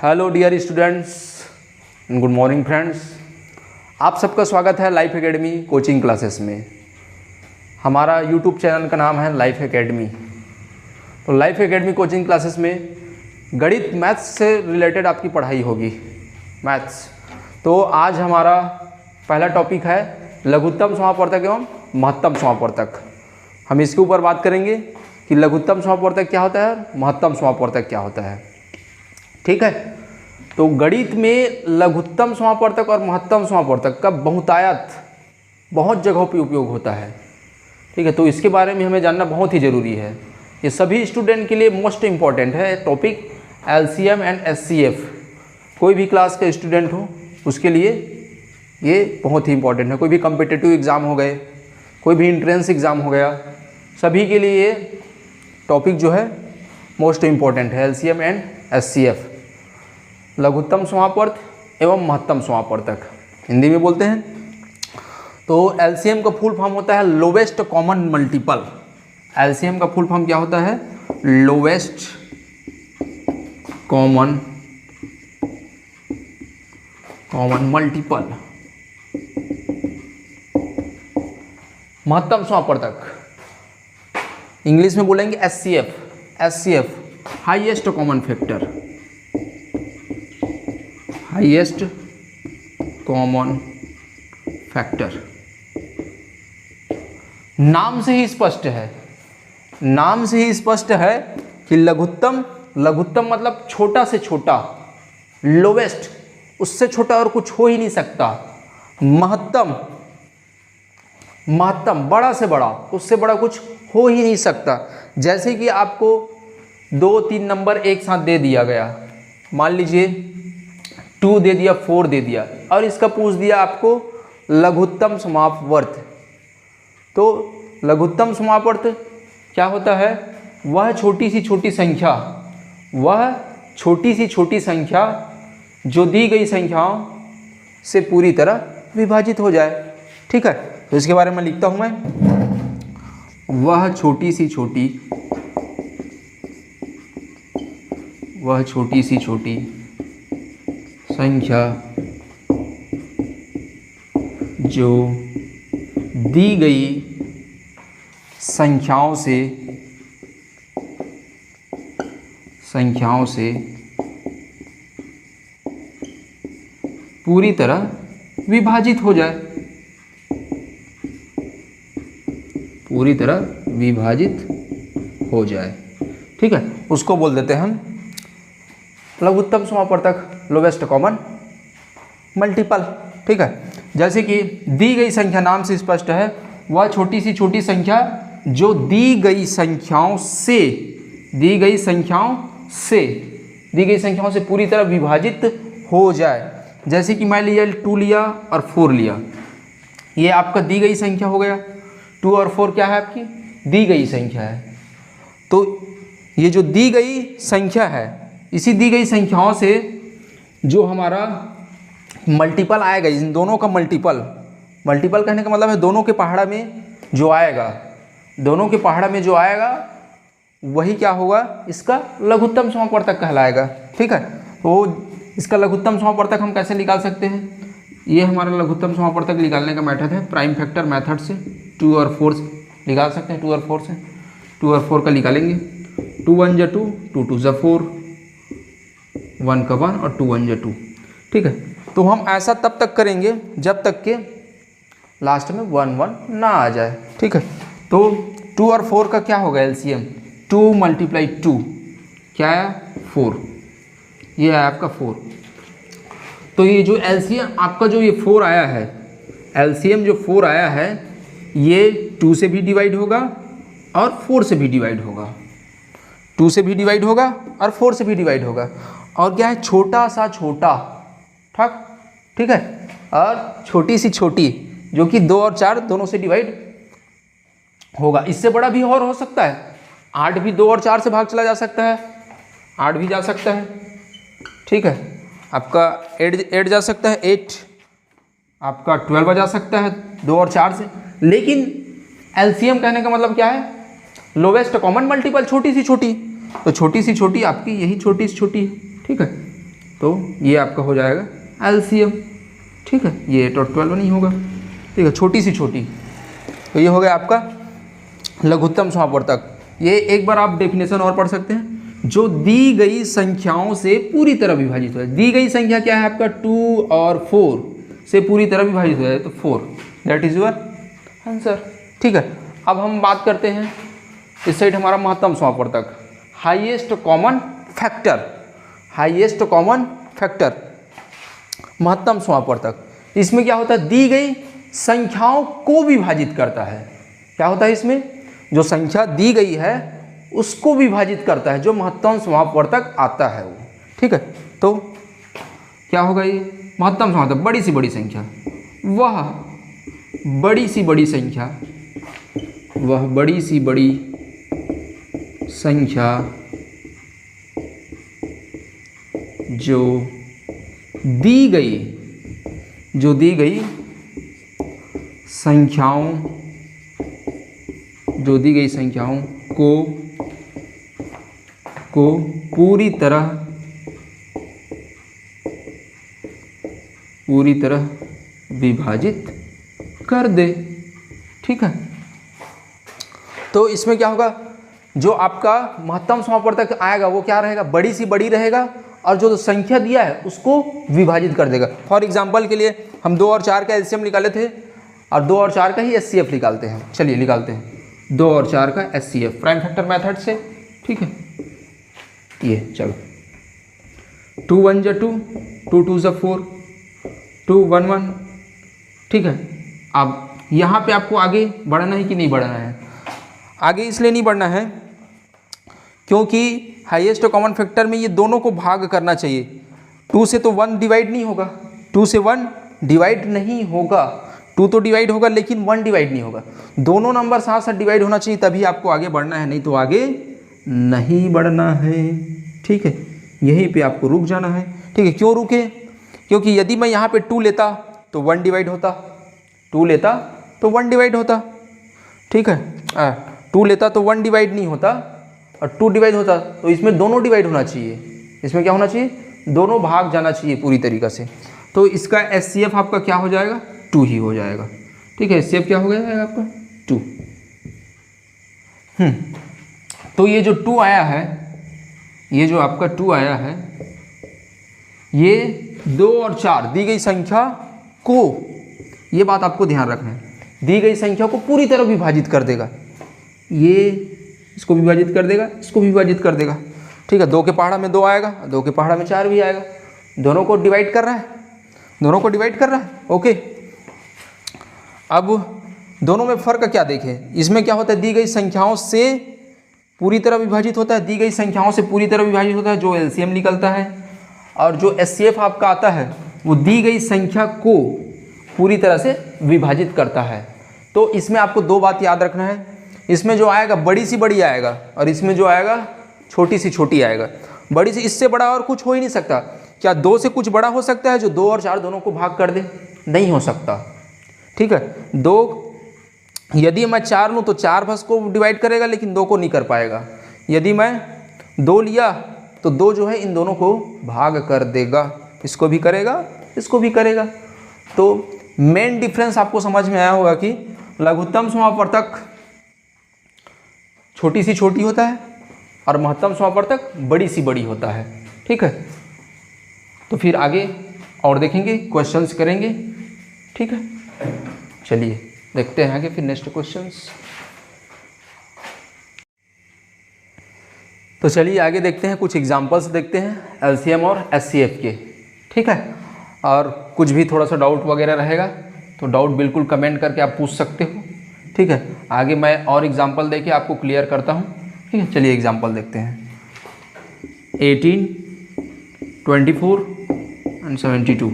Hello dear students, good morning friends. आप सबका स्वागत है लाइफ एकेडमी कोचिंग क्लासेस में। हमारा यूट्यूब चैनल का नाम है लाइफ एकेडमी। तो लाइफ एकेडमी कोचिंग क्लासेस में गणित मैथ्स से रिलेटेड आपकी पढ़ाई होगी, मैथ्स। तो आज हमारा पहला टॉपिक है लघुत्तम समापवर्तक एवं महत्तम समापवर्तक। हम इसके ऊपर बात करेंगे कि लघुत्तम समापवर्तक क्या होता है, महत्तम समापवर्तक क्या होता है। ठीक है। तो गणित में लघुत्तम समापवर्तक और महत्तम समापवर्तक का बहुतायत बहुत जगहों पे उपयोग होता है। ठीक है। तो इसके बारे में हमें जानना बहुत ही ज़रूरी है। ये सभी स्टूडेंट के लिए मोस्ट इम्पॉर्टेंट है टॉपिक, एलसीएम एंड एचसीएफ। कोई भी क्लास का स्टूडेंट हो उसके लिए ये बहुत ही इम्पॉर्टेंट है। कोई भी कम्पिटिटिव एग्ज़ाम हो गए, कोई भी इंट्रेंस एग्ज़ाम हो गया, सभी के लिए ये टॉपिक जो है मोस्ट इम्पॉर्टेंट है, एलसीएम एंड एचसीएफ, लघुत्तम समापवर्तक एवं महत्तम समापवर्तक, हिंदी में बोलते हैं। तो एलसीएम का फुल फॉर्म होता है लोवेस्ट कॉमन मल्टीपल। एलसीएम का फुल फॉर्म क्या होता है? Lowest common multiple. महत्तम समापवर्तक इंग्लिश में बोलेंगे HCF, highest common factor, highest common factor. नाम से ही स्पष्ट है कि लघुत्तम मतलब छोटा से छोटा, लोवेस्ट उससे छोटा और कुछ हो ही नहीं सकता। महत्तम बड़ा से बड़ा, उससे बड़ा कुछ हो ही नहीं सकता। जैसे कि आपको 2-3 नंबर एक साथ दे दिया गया, मान लीजिए 2 दे दिया, 4 दे दिया, और इसका पूछ दिया आपको लघुत्तम समापवर्तक। तो लघुत्तम समापवर्तक क्या होता है? वह छोटी सी छोटी संख्या जो दी गई संख्याओं से पूरी तरह विभाजित हो जाए। ठीक है। तो इसके बारे में लिखता हूं मैं, वह छोटी सी छोटी संख्या जो दी गई संख्याओं से पूरी तरह विभाजित हो जाए, ठीक है। उसको बोल देते हैं हम लघुत्तम समापवर्तक, लोवेस्ट कॉमन मल्टीपल। ठीक है। जैसे कि दी गई संख्या, नाम से स्पष्ट है, वह छोटी सी संख्या जो दी गई संख्याओं से पूरी तरह विभाजित हो जाए। जैसे कि मान लीजिए 2 लिया और 4 लिया, ये आपका दी गई संख्या हो गया। 2 और 4 क्या है? आपकी दी गई संख्या है। तो ये जो दी गई संख्या है, इसी दी गई संख्याओं से जो हमारा मल्टीपल आएगा, इन दोनों का मल्टीपल कहने का मतलब है दोनों के पहाड़ा में जो आएगा, वही क्या होगा? इसका लघुत्तम समापवर्तक कहलाएगा। ठीक है। तो इसका लघुत्तम समापवर्तक हम कैसे निकाल सकते हैं? ये हमारा लघुत्तम समापवर्तक निकालने का मेथड है प्राइम फैक्टर मेथड से। 2 और 4 से निकाल सकते हैं। 2 और 4 से 2 और 4 का निकालेंगे। 2 1 जा 2, 2 2 जा 4, 1 का 1 और 2 1 जा 2। ठीक है। तो हम ऐसा तब तक करेंगे जब तक के लास्ट में 1 1 ना आ जाए। ठीक है। तो 2 और 4 का क्या होगा एलसीएम? 2 × 2 क्या है? 4। ये है आपका 4। तो ये जो एलसीएम आपका जो ये 4 आया है, एलसीएम जो 4 आया है, ये 2 से भी डिवाइड होगा और 4 से भी डिवाइड होगा। 2 से भी डिवाइड होगा और 4 से भी डिवाइड होगा। और क्या है? छोटा सा छोटा, ठीक है। और छोटी सी छोटी जो कि 2 और 4 दोनों से डिवाइड होगा। इससे बड़ा भी और हो सकता है। 8 भी 2 और 4 से भाग चला जा सकता है, 8 भी जा सकता है। ठीक है। आपका 8 जा सकता है, 8 आपका 12 जा सकता है 2 और 4 से। लेकिन एलसीएम कहने का मतलब क्या है? लोवेस्ट कॉमन मल्टीपल, छोटी सी छोटी। तो छोटी सी छोटी आपकी यही छोटी सी छोटी है। ठीक है। तो ये आपका हो जाएगा एलसीएम। ठीक है, ये तो 12 नहीं होगा। ठीक है, छोटी सी छोटी, तो ये हो गया आपका लघुत्तम समापवर्तक। ये एक बार आप डेफिनेशन और पढ़ सकते हैं, जो दी गई संख्याओं से पूरी तरह विभाजित हो है। दी गई संख्या क्या है आपका 2 और 4 से पूरी तरह विभाजित हो जाए तो 4, दैट इज योर आंसर। ठीक है, अब हम बात करते हैं इस साइड हमारा महत्तम समापवर्तक, highest common factor. Highest common factor महत्तम समापवर्तक, इसमें क्या होता है, दी गई संख्याओं को विभाजित करता है। क्या होता है इसमें, जो संख्या दी गई है उसको विभाजित करता है, जो महत्तम समापवर्तक आता है वो। ठीक है, तो क्या होगा ये महत्तम समापवर्तक, बड़ी सी बड़ी संख्या, वह बड़ी सी बड़ी संख्या, वह बड़ी सी बड़ी संख्या जो दी गई संख्याओं को पूरी तरह विभाजित कर दे। ठीक है, तो इसमें क्या होगा, जो आपका महत्तम समापवर्तक आएगा वो क्या रहेगा, बड़ी सी बड़ी रहेगा, और जो संख्या दिया है उसको विभाजित कर देगा। फॉर एग्जांपल के लिए हम 2 और 4 का एलसीएम निकाले थे, और 2 और 4 का ही एचसीएफ निकालते हैं। चलिए निकालते हैं 2 और 4 का एचसीएफ प्राइम फैक्टर मेथड से। ठीक है, ये चलो 2 1 जा 2, 2 2 जा 4, 2 1 1। ठीक है, अब यहाँ पे आपको आगे बढ़ना है कि नहीं बढ़ना है, आगे इसलिए नहीं बढ़ना है क्योंकि हाईएस्ट कॉमन फैक्टर में ये दोनों को भाग करना चाहिए। 2 से तो 1 डिवाइड नहीं होगा, 2 से 1 डिवाइड नहीं होगा, 2 तो डिवाइड होगा लेकिन 1 डिवाइड नहीं होगा। दोनों नंबर साथ साथ डिवाइड होना चाहिए, तभी आपको आगे बढ़ना है, नहीं तो आगे नहीं बढ़ना है। ठीक है, यहीं पे आपको रुक जाना है। ठीक है, क्यों रुके, क्योंकि यदि मैं यहाँ पे 2 लेता तो 1 डिवाइड होता, 2 लेता तो 1 डिवाइड होता। ठीक है, 2 लेता तो 1 डिवाइड नहीं होता, और 2 डिवाइड होता तो इसमें दोनों डिवाइड होना चाहिए। इसमें क्या होना चाहिए, दोनों भाग जाना चाहिए पूरी तरीक़ा से। तो इसका एचसीएफ आपका क्या हो जाएगा, 2 ही हो जाएगा। ठीक है, एचसीएफ क्या हो गया आपका 2। तो ये जो 2 आया है, ये जो आपका 2 आया है, ये 2 और 4 दी गई संख्या को, ये बात आपको ध्यान रखना है, दी गई संख्या को पूरी तरह विभाजित कर देगा। ये इसको विभाजित कर देगा, इसको विभाजित कर देगा। ठीक है, 2 के पहाड़ा में 2 आएगा, 2 के पहाड़ा में 4 भी आएगा, दोनों को डिवाइड कर रहा है, दोनों को डिवाइड कर रहा है। ओके, अब दोनों में फ़र्क क्या देखें, इसमें क्या होता है, दी गई संख्याओं से पूरी तरह विभाजित होता है, दी गई संख्याओं से पूरी तरह विभाजित होता है जो एलसीएम निकलता है, और जो एचसीएफ आपका आता है वो दी गई संख्या को पूरी तरह से विभाजित करता है। तो इसमें आपको 2 बात याद रखना है, इसमें जो आएगा बड़ी सी बड़ी आएगा, और इसमें जो आएगा छोटी सी छोटी आएगा। बड़ी सी, इससे बड़ा और कुछ हो ही नहीं सकता। क्या 2 से कुछ बड़ा हो सकता है जो 2 और 4 दोनों को भाग कर दे, नहीं हो सकता। ठीक है, 2 यदि मैं 4 लूँ तो 4 बस को डिवाइड करेगा, लेकिन 2 को नहीं कर पाएगा। यदि मैं 2 लिया तो 2 जो है इन दोनों को भाग कर देगा, इसको भी करेगा, इसको भी करेगा। तो मेन डिफरेंस आपको समझ में आया होगा कि लघुत्तम समापवर्तक छोटी सी छोटी होता है और महत्तम समापवर्तक बड़ी सी बड़ी होता है। ठीक है, तो फिर आगे और देखेंगे, क्वेश्चंस करेंगे। ठीक है, चलिए देखते हैं आगे फिर नेक्स्ट क्वेश्चंस। तो चलिए आगे देखते हैं, कुछ एग्जांपल्स देखते हैं एलसीएम और एचसीएफ के। ठीक है, और कुछ भी थोड़ा सा डाउट वगैरह रहेगा तो डाउट बिल्कुल कमेंट करके आप पूछ सकते हो। ठीक है, आगे मैं और एग्जांपल देके आपको क्लियर करता हूँ। ठीक है, चलिए एग्जांपल देखते हैं। 18, 24 एंड 72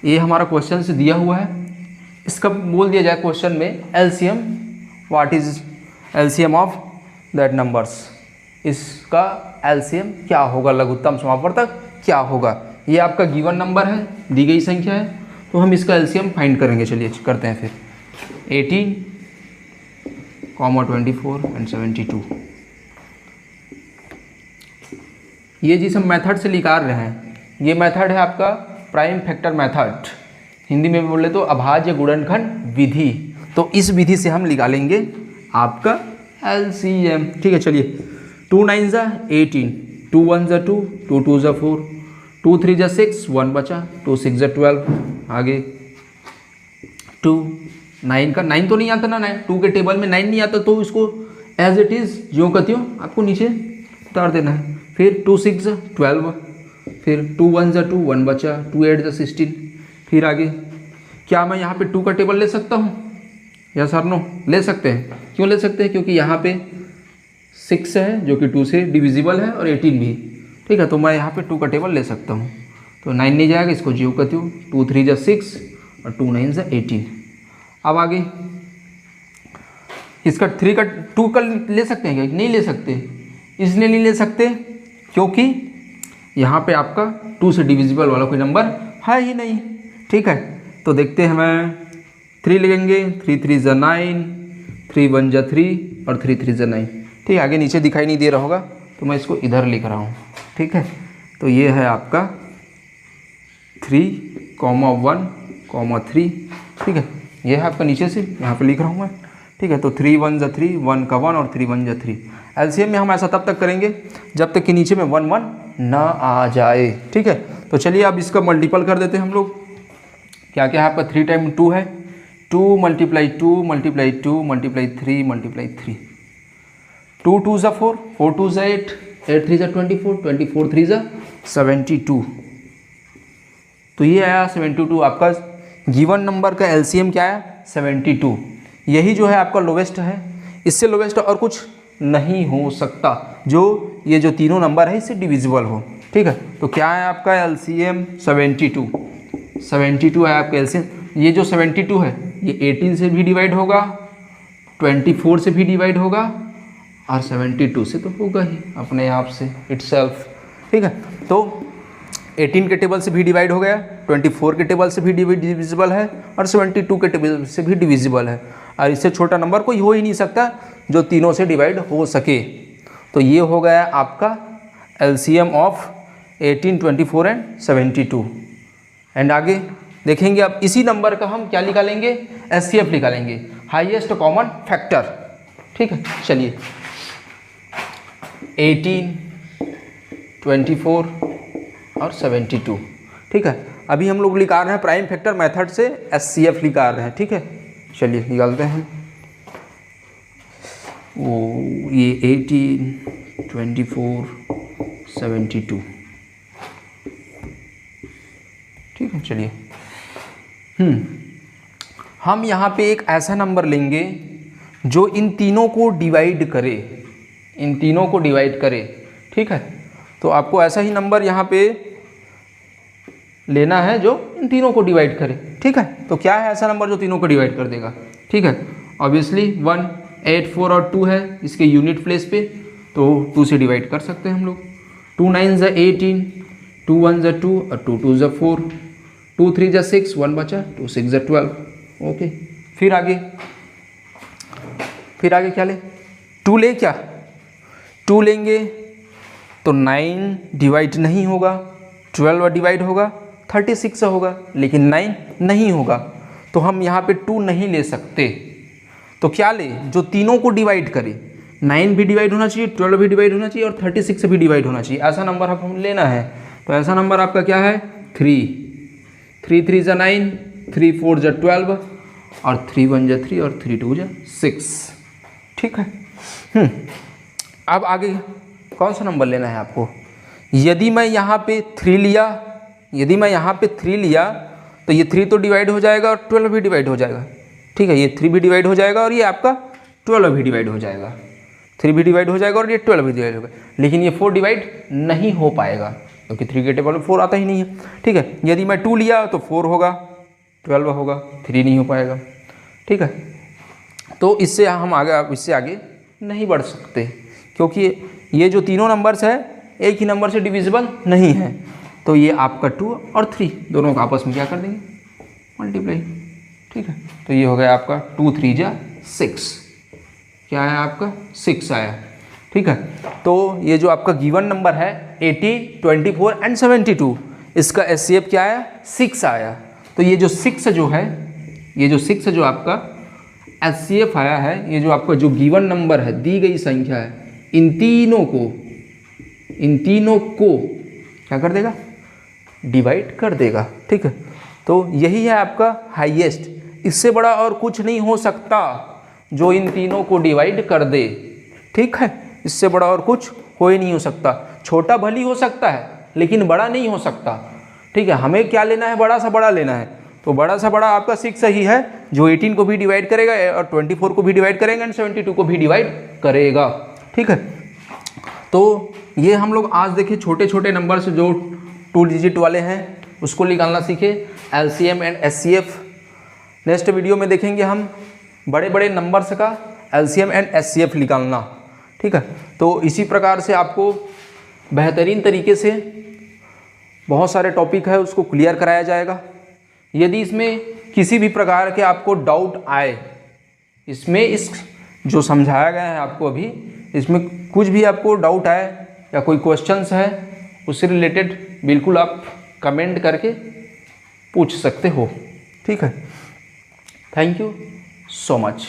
ये हमारा क्वेश्चन से दिया हुआ है। इसका बोल दिया जाए क्वेश्चन में LCM, what is LCM of that numbers, इसका एलसीएम क्या होगा, लघुत्तम समापवर्तक क्या होगा। ये आपका गिवन नंबर है, दी गई संख्या है, तो हम इसका एलसीएम फाइंड करेंगे। चलिए करते हैं फिर। 18, 24 एंड 72 ये जिस हम मेथड से निकाल रहे हैं, ये मेथड है आपका प्राइम फैक्टर मेथड, हिंदी में बोले तो अभाज्य गुणनखंड विधि। तो इस विधि से हम निकालेंगे आपका LCM। ठीक है, चलिए 2 9 ज़ा 18, 2 1 ज़ा 2, 2 2 ज़ा 4, 2 3 ज़ा 6, 1 बचा, 2 6 ज़ा 12, आगे 2 9 का 9 तो नहीं आता ना, 9 2 के टेबल में 9 नहीं आता, तो इसको एज इट इज़ ज्यों का त्यों आपको नीचे उतार देना है। फिर 2 6 ज़ा 12, फिर 2 1 ज़ा 2, 1 बचा, 2 8 ज़ा 16, फिर आगे क्या मैं यहाँ पे 2 का टेबल ले सकता हूँ? यस और नो? ले सकते हैं। क्यों ले सकते हैं? क्योंकि यहाँ पे 6 है जो कि 2 से डिविजिबल है और 18 भी। ठीक है, तो मैं यहाँ पे 2 का टेबल ले सकता हूँ। तो 9 नहीं जाएगा, इसको जीरो करती हूँ, 2 3 ज़ा 6 और 2 9 ज़ा 18। अब आगे इसका 3 का 2 का ले सकते हैं क्या? नहीं ले सकते। इसलिए नहीं ले सकते क्योंकि यहाँ पे आपका 2 से डिविजिबल वाला कोई नंबर है ही नहीं। ठीक है, तो देखते हैं, मैं 3 लेंगे, 3 3 ज़ा 9, 3 1 ज़ा 3 और 3 3 ज़ा 9। ठीक है, आगे नीचे दिखाई नहीं दे रहा होगा तो मैं इसको इधर लिख रहा हूँ। ठीक है, तो ये है आपका 3, 1, 3। ठीक है, ये है आपका, नीचे से यहाँ पे लिख रहा हूँ मैं। ठीक है, तो 3 1 ज़ा 3, 1 का 1 और 3 1 ज़ा 3। LCM में हम ऐसा तब तक करेंगे जब तक कि नीचे में 1 1 ना आ जाए। ठीक है, तो चलिए अब इसका मल्टीपल कर देते हैं हम लोग। क्या क्या है आपका? 3 टाइम 2 है, 2 × 2 × 2 × 3 × 3, 2 2 ज़ा 4, 4 2 ज़ा 8, 8 3 ज़ा 24, 24 3 ज़ा 72। तो ये आया 72। आपका गिवन नंबर का LCM क्या आया? 72। यही जो है आपका लोवेस्ट है, इससे लोवेस्ट और कुछ नहीं हो सकता जो ये जो तीनों नंबर है इससे डिविजिबल हो। ठीक है, तो क्या है आपका LCM? 72। 72 है आपका LCM। ये जो 72 है ये 18 से भी डिवाइड होगा, 24 से भी डिवाइड होगा और 72 से तो होगा ही अपने आप से इटसेल्फ। ठीक है, तो 18 के टेबल से भी डिवाइड हो गया, 24 के टेबल से भी डिविजिबल है और 72 के टेबल से भी डिविजिबल है, और इससे छोटा नंबर कोई हो ही नहीं सकता जो तीनों से डिवाइड हो सके। तो ये हो गया आपका LCM ऑफ 18, 24 एंड 72। एंड आगे देखेंगे अब इसी नंबर का हम क्या निकालेंगे? HCF निकालेंगे, हाईएस्ट कॉमन फैक्टर। ठीक है, चलिए 18, 24 और 72। ठीक है, अभी हम लोग निकाल रहे हैं प्राइम फैक्टर मेथड से HCF निकाल रहे हैं। ठीक है, चलिए निकालते हैं। वो ये 18, 24, 72। ठीक है, चलिए हम यहाँ पे एक ऐसा नंबर लेंगे जो इन तीनों को डिवाइड करे, इन तीनों को डिवाइड करे। ठीक है, तो आपको ऐसा ही नंबर यहाँ पे लेना है जो इन तीनों को डिवाइड करे। ठीक है, तो क्या है ऐसा नंबर जो तीनों को डिवाइड कर देगा? ठीक है, ऑब्वियसली 1, 8, 4 और 2 है इसके यूनिट प्लेस पे, तो 2 से डिवाइड कर सकते हैं हम लोग। 2 9 ज़ा 18, 2 1 ज़ा 2 और 2 2 ज़ा 4, 2 3 ज़ा 6, 1 बचा, 2 6 ज़ा 12। ओके, फिर आगे क्या ले? 2 ले क्या? 2 लेंगे तो 9 डिवाइड नहीं होगा, 12 डिवाइड होगा, 36 से होगा, लेकिन 9 नहीं होगा, तो हम यहाँ पे 2 नहीं ले सकते। तो क्या ले? जो तीनों को डिवाइड करे, 9 भी डिवाइड होना चाहिए, 12 भी डिवाइड होना चाहिए और 36 से भी डिवाइड होना चाहिए, ऐसा नंबर हम लेना है। तो ऐसा नंबर आपका क्या है? 3, 3 3 ज़ा 9, 3 4 ज़ा 12 और 3 1 ज़ा 3 और 3 2 ज़ा 6। ठीक है, अब आगे कौन सा नंबर लेना है आपको? यदि मैं यहाँ पे 3 लिया, यदि मैं यहाँ पे 3 लिया तो ये 3 तो डिवाइड हो जाएगा और 12 भी डिवाइड हो जाएगा। ठीक है, ये 3 भी डिवाइड हो जाएगा और ये आपका 12 भी डिवाइड हो जाएगा, 3 भी डिवाइड हो जाएगा और ये 12 भी डिवाइड होगा, लेकिन ये 4 डिवाइड नहीं हो पाएगा क्योंकि 3 के टेबल में 4 आता ही नहीं है। ठीक है, यदि मैं 2 लिया तो 4 होगा, 12 होगा, 3 नहीं हो पाएगा। ठीक है, तो इससे हम आगे नहीं बढ़ सकते क्योंकि ये जो तीनों नंबर्स है एक ही नंबर से डिविजिबल नहीं है। तो ये आपका 2 और 3 दोनों को आपस में क्या कर देंगे? मल्टीप्लाई। ठीक है, तो ये हो गया आपका 2 3 ज़ा 6। क्या है आपका? 6 आया। ठीक है। तो ये जो आपका गिवन नंबर है 80, 24 एंड 72, इसका एचसीएफ क्या आया? 6 आया। तो ये जो 6 जो है, ये जो 6 जो आपका एचसीएफ आया है, ये जो आपका जो गिवन नंबर है, दी गई संख्या है, इन तीनों को क्या कर देगा? डिवाइड कर देगा। ठीक है। तो यही है आपका हाईएस्ट, इससे बड़ा और कुछ नहीं हो सकता जो इन तीनों को डिवाइड कर दे। ठीक है, इससे बड़ा और कुछ हो ही नहीं हो सकता। छोटा भली हो सकता है लेकिन बड़ा नहीं हो सकता। ठीक है, हमें क्या लेना है? बड़ा सा बड़ा लेना है। तो बड़ा सा बड़ा आपका 6 ही है, जो 18 को भी डिवाइड करेगा और 24 को भी डिवाइड करेगा एंड 72 को भी डिवाइड करेगा। ठीक है। तो ये हम लोग आज देखे छोटे छोटे नंबर से जो 2 डिजिट वाले हैं उसको निकालना सीखे, LCM and HCF. Next video में देखेंगे हम बड़े बड़े नंबर्स का एलसीएम एंड एचसीएफ निकालना। ठीक है। तो इसी प्रकार से आपको बेहतरीन तरीके से बहुत सारे टॉपिक है उसको क्लियर कराया जाएगा। यदि इसमें किसी भी प्रकार के आपको डाउट आए, इसमें इस जो समझाया गया है आपको अभी, इसमें कुछ भी आपको डाउट आए या कोई क्वेश्चंस है उससे रिलेटेड, बिल्कुल आप कमेंट करके पूछ सकते हो। ठीक है। Thank you so much.